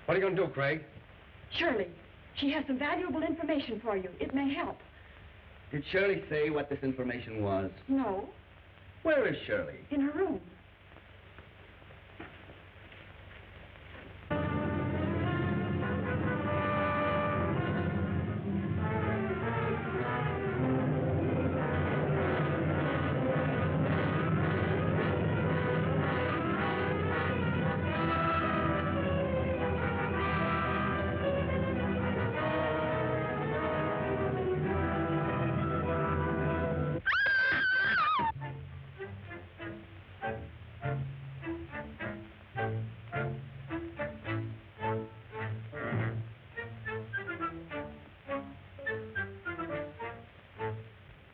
What are you going to do, Craig? Shirley, she has some valuable information for you. It may help. Did Shirley say what this information was? No. Where is Shirley? In her room.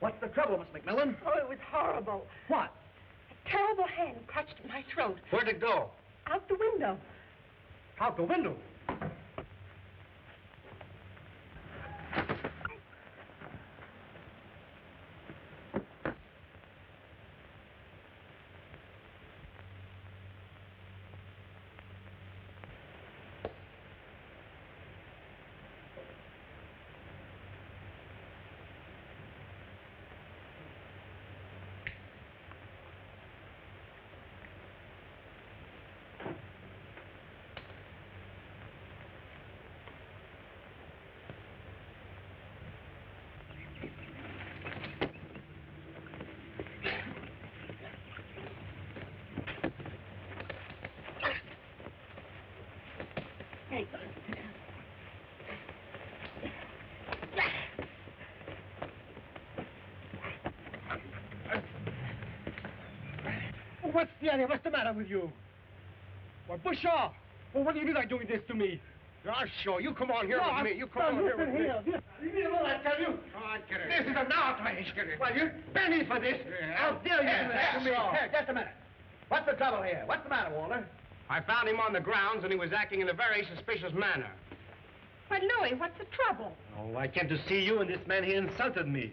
What's the trouble, Miss McMillan? Oh, it was horrible. What? A terrible hand clutched at my throat. Where'd it go? Out the window. Out the window. What's the matter with you? Well, Busch, well, what do you mean by doing this to me? I'll show you. Come on here with me. You come on here with me. Leave me alone, I tell you. Come on, get it. This is an outrage. Well, you pennies for this. Yeah. How dare you do this to me? so. Here, just a minute. What's the trouble here? What's the matter, Walter? I found him on the grounds, and he was acting in a very suspicious manner. Why, Louis, what's the trouble? Oh, I came to see you, and this man, he insulted me.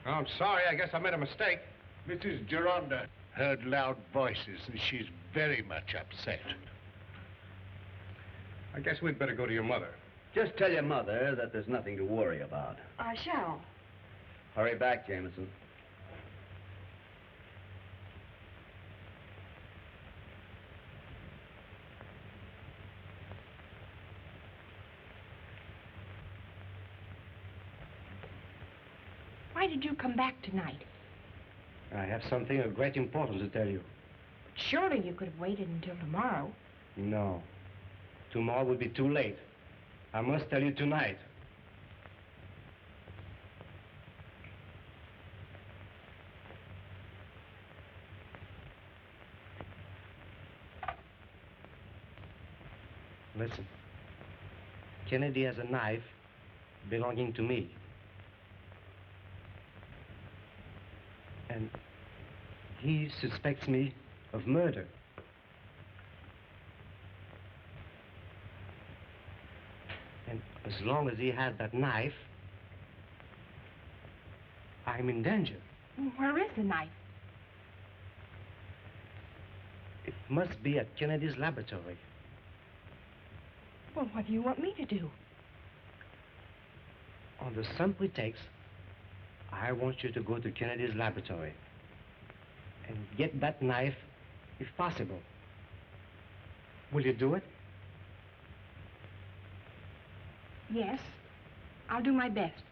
Oh, I'm sorry. I guess I made a mistake. Mrs. Geronda heard loud voices, and she's very much upset. I guess we'd better go to your mother. Just tell your mother that there's nothing to worry about. I shall. Hurry back, Jameson. Why did you come back tonight? I have something of great importance to tell you. Surely you could have waited until tomorrow. No. Tomorrow will be too late. I must tell you tonight. Listen. Kennedy has a knife belonging to me. And he suspects me of murder. And as long as he has that knife, I'm in danger. Where is the knife? It must be at Kennedy's laboratory. Well, what do you want me to do? Under some pretext, I want you to go to Kennedy's laboratory and get that knife if possible. Will you do it? Yes, I'll do my best.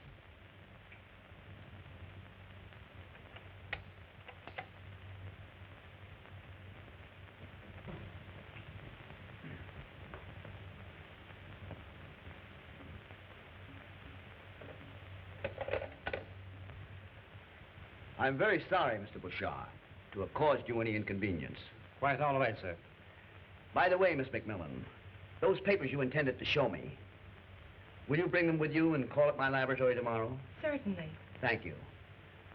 I'm very sorry, Mr. Bouchard, to have caused you any inconvenience. Quite all right, sir. By the way, Miss McMillan, those papers you intended to show me, will you bring them with you and call at my laboratory tomorrow? Certainly. Thank you.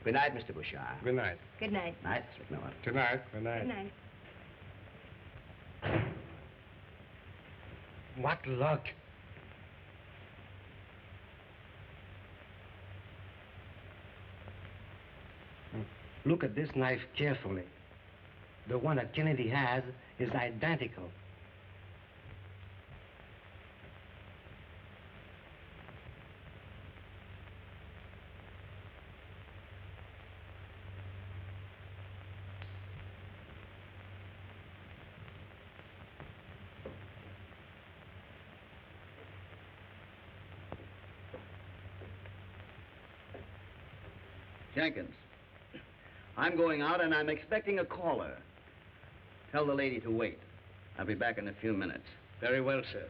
Good night, Mr. Bouchard. Good night. Good night. Night, Miss McMillan. Good night. Good night. Good night. What luck. Look at this knife carefully. The one that Kennedy has is identical. Jenkins, I'm going out and I'm expecting a caller. Tell the lady to wait. I'll be back in a few minutes. Very well, sir.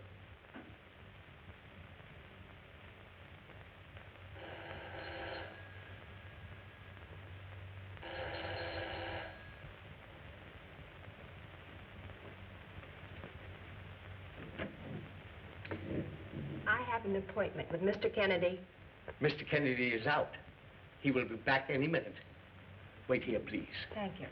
I have an appointment with Mr. Kennedy. Mr. Kennedy is out. He will be back any minute. Wait here, please. Thank you.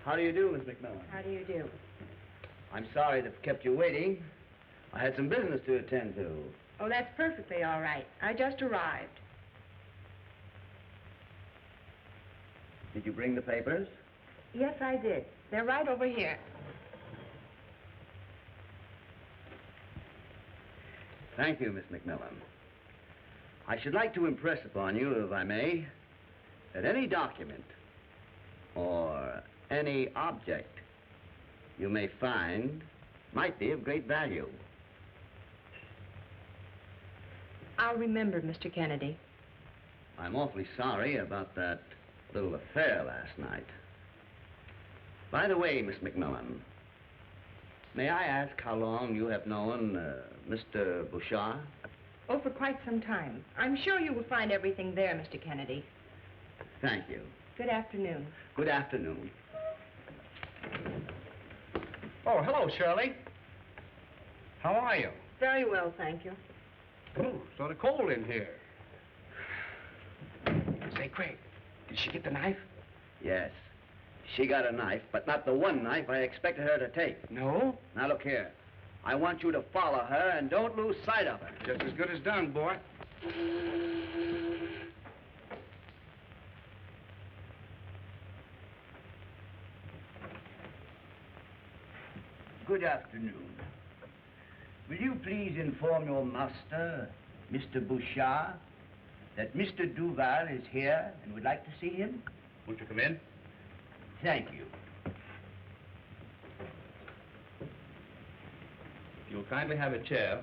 How do you do, Miss McMillan? How do you do? I'm sorry to have kept you waiting. I had some business to attend to. Oh, that's perfectly all right. I just arrived. Did you bring the papers? Yes, I did. They're right over here. Thank you, Miss McMillan. I should like to impress upon you, if I may, that any document or any object you may find might be of great value. I'll remember, Mr. Kennedy. I'm awfully sorry about that little affair last night. By the way, Miss McMillan, may I ask how long you have known Mr. Bouchard? Oh, for quite some time. I'm sure you will find everything there, Mr. Kennedy. Thank you. Good afternoon. Good afternoon. Oh, hello, Shirley. How are you? Very well, thank you. Oh, sort of cold in here. Say, Craig, did she get the knife? Yes. She got a knife, but not the one knife I expected her to take. No? Now, look here. I want you to follow her and don't lose sight of her. Just as good as done, boy. Good afternoon. Will you please inform your master, Mr. Bouchard, that Mr. Duval is here and would like to see him? Won't you come in? Thank you. If you'll kindly have a chair,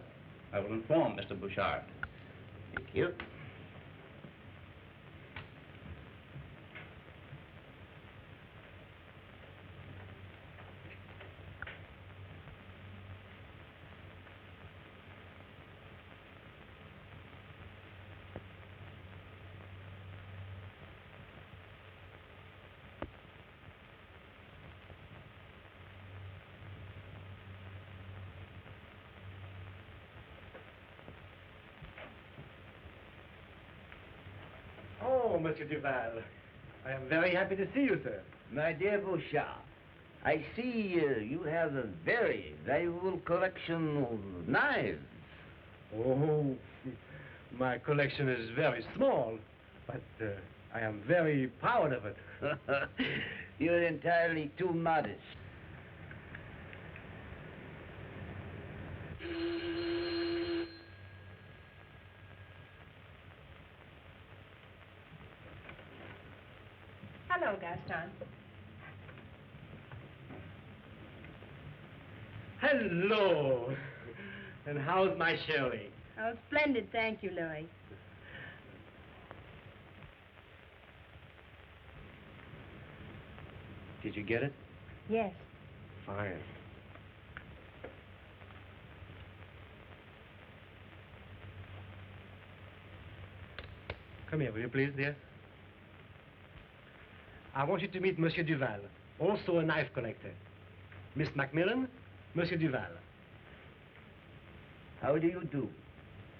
I will inform Mr. Bouchard. Thank you. Oh, Monsieur Duval. I am very happy to see you, sir. My dear Bouchard, I see you have a very valuable collection of knives. Oh, my collection is very small, but I am very proud of it. You're entirely too modest. Hello, Gaston. Hello. And how's my Shirley? Oh, splendid, thank you, Louis. Did you get it? Yes. Fine. Come here, will you please, dear? I want you to meet Monsieur Duval, also a knife collector. Miss Macmillan, Monsieur Duval. How do you do?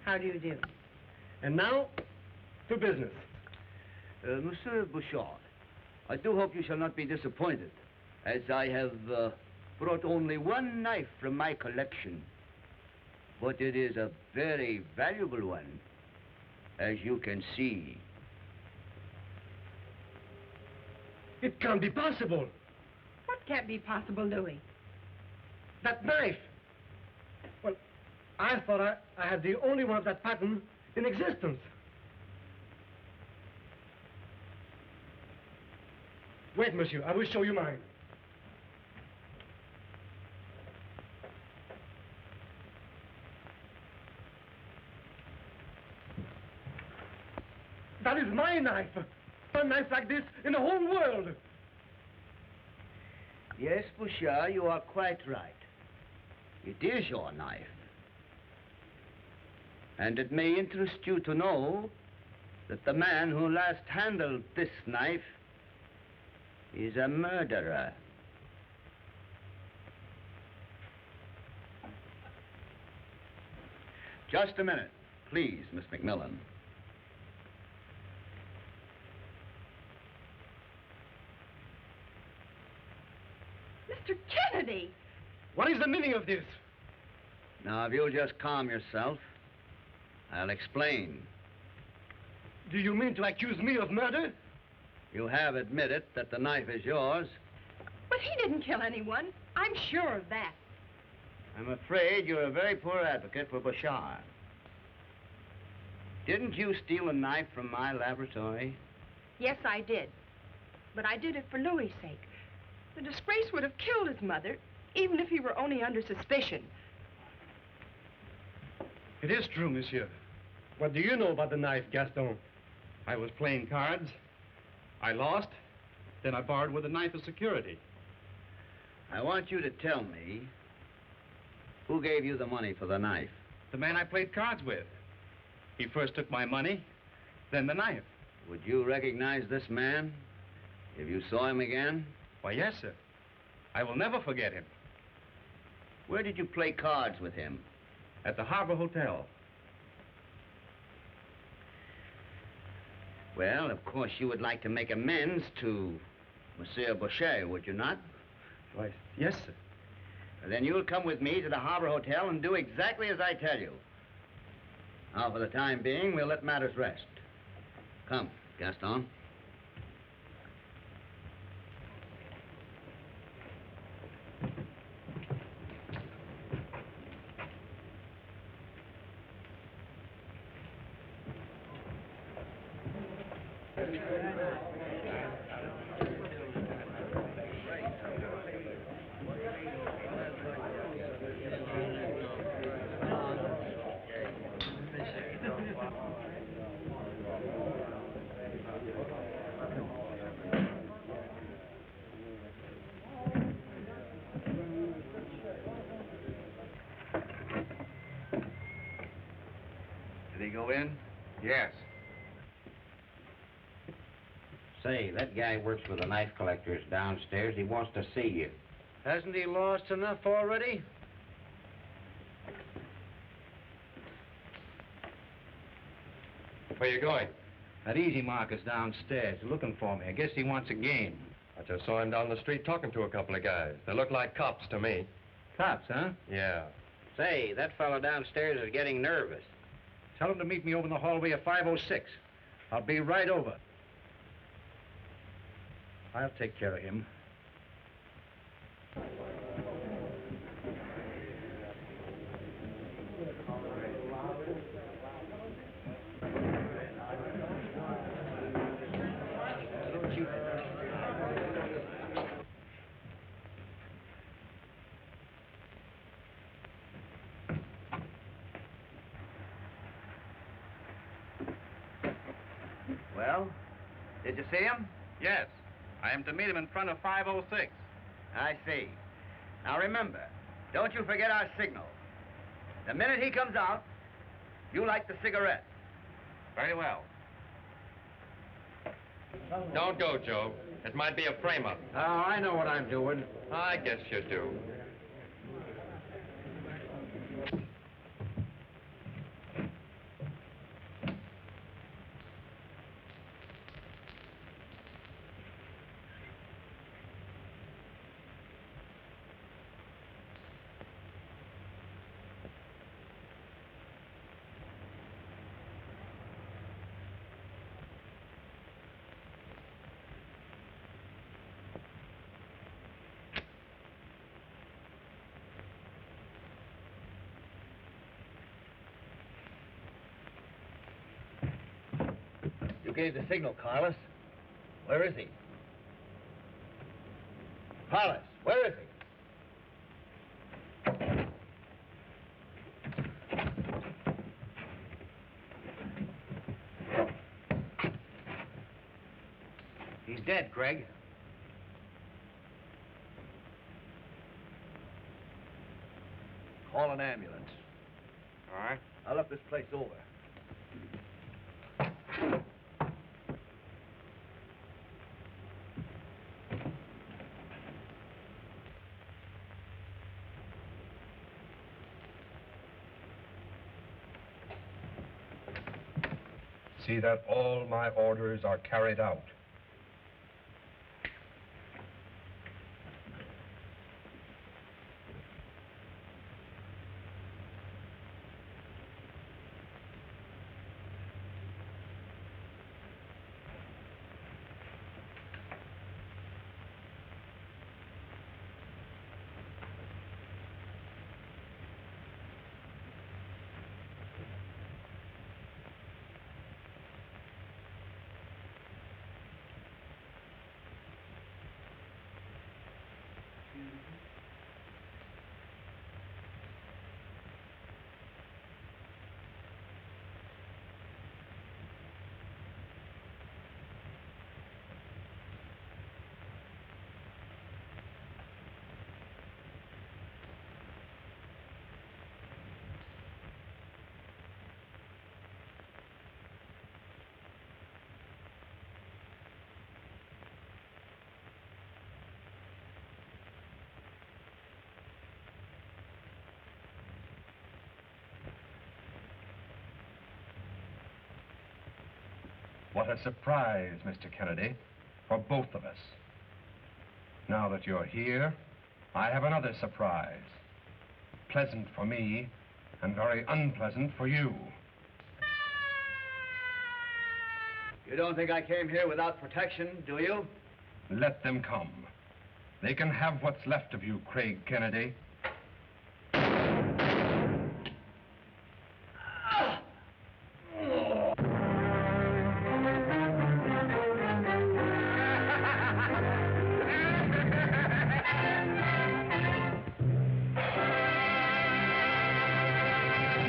How do you do? And now, to business. Monsieur Bouchard, I do hope you shall not be disappointed, as I have brought only one knife from my collection. But it is a very valuable one, as you can see. It can't be possible. What can't be possible, Louis? That knife. Well, I thought I had the only one of that pattern in existence. Wait, monsieur, I will show you mine. That is my knife. A knife like this in the whole world. Yes, Bouchard, you are quite right. It is your knife. And it may interest you to know that the man who last handled this knife is a murderer. Just a minute, please, Miss McMillan. Mr. Kennedy! What is the meaning of this? Now, if you'll just calm yourself, I'll explain. Do you mean to accuse me of murder? You have admitted that the knife is yours. But he didn't kill anyone. I'm sure of that. I'm afraid you're a very poor advocate for Bouchard. Didn't you steal a knife from my laboratory? Yes, I did. But I did it for Louis' sake. The disgrace would have killed his mother, even if he were only under suspicion. It is true, monsieur. What do you know about the knife, Gaston? I was playing cards. I lost. Then I borrowed with a knife as security. I want you to tell me who gave you the money for the knife. The man I played cards with. He first took my money, then the knife. Would you recognize this man if you saw him again? Why, yes, sir. I will never forget him. Where did you play cards with him? At the Harbor Hotel. Well, of course, you would like to make amends to Monsieur Boucher, would you not? Why, yes, sir. Then you'll come with me to the Harbor Hotel and do exactly as I tell you. Now, for the time being, we'll let matters rest. Come, Gaston. Did he go in? Yes. Say, that guy works with the knife collectors downstairs. He wants to see you. Hasn't he lost enough already? Where you going? That Easy Mark is downstairs looking for me. I guess he wants a game. I just saw him down the street talking to a couple of guys. They look like cops to me. Cops, huh? Yeah. Say, that fellow downstairs is getting nervous. Tell him to meet me over in the hallway of 506. I'll be right over. I'll take care of him. Well, did you see him? Yes. I am to meet him in front of 506. I see. Now remember, don't you forget our signal. The minute he comes out, you light the cigarette. Very well. Don't go, Joe. It might be a frame-up. Oh, I know what I'm doing. I guess you do. You gave the signal, Carlos. Where is he? Carlos, where is he? He's dead, Craig. Call an ambulance. All right. I'll look this place over. See that all my orders are carried out. What a surprise, Mr. Kennedy, for both of us. Now that you're here, I have another surprise. Pleasant for me, and very unpleasant for you. You don't think I came here without protection, do you? Let them come. They can have what's left of you, Craig Kennedy.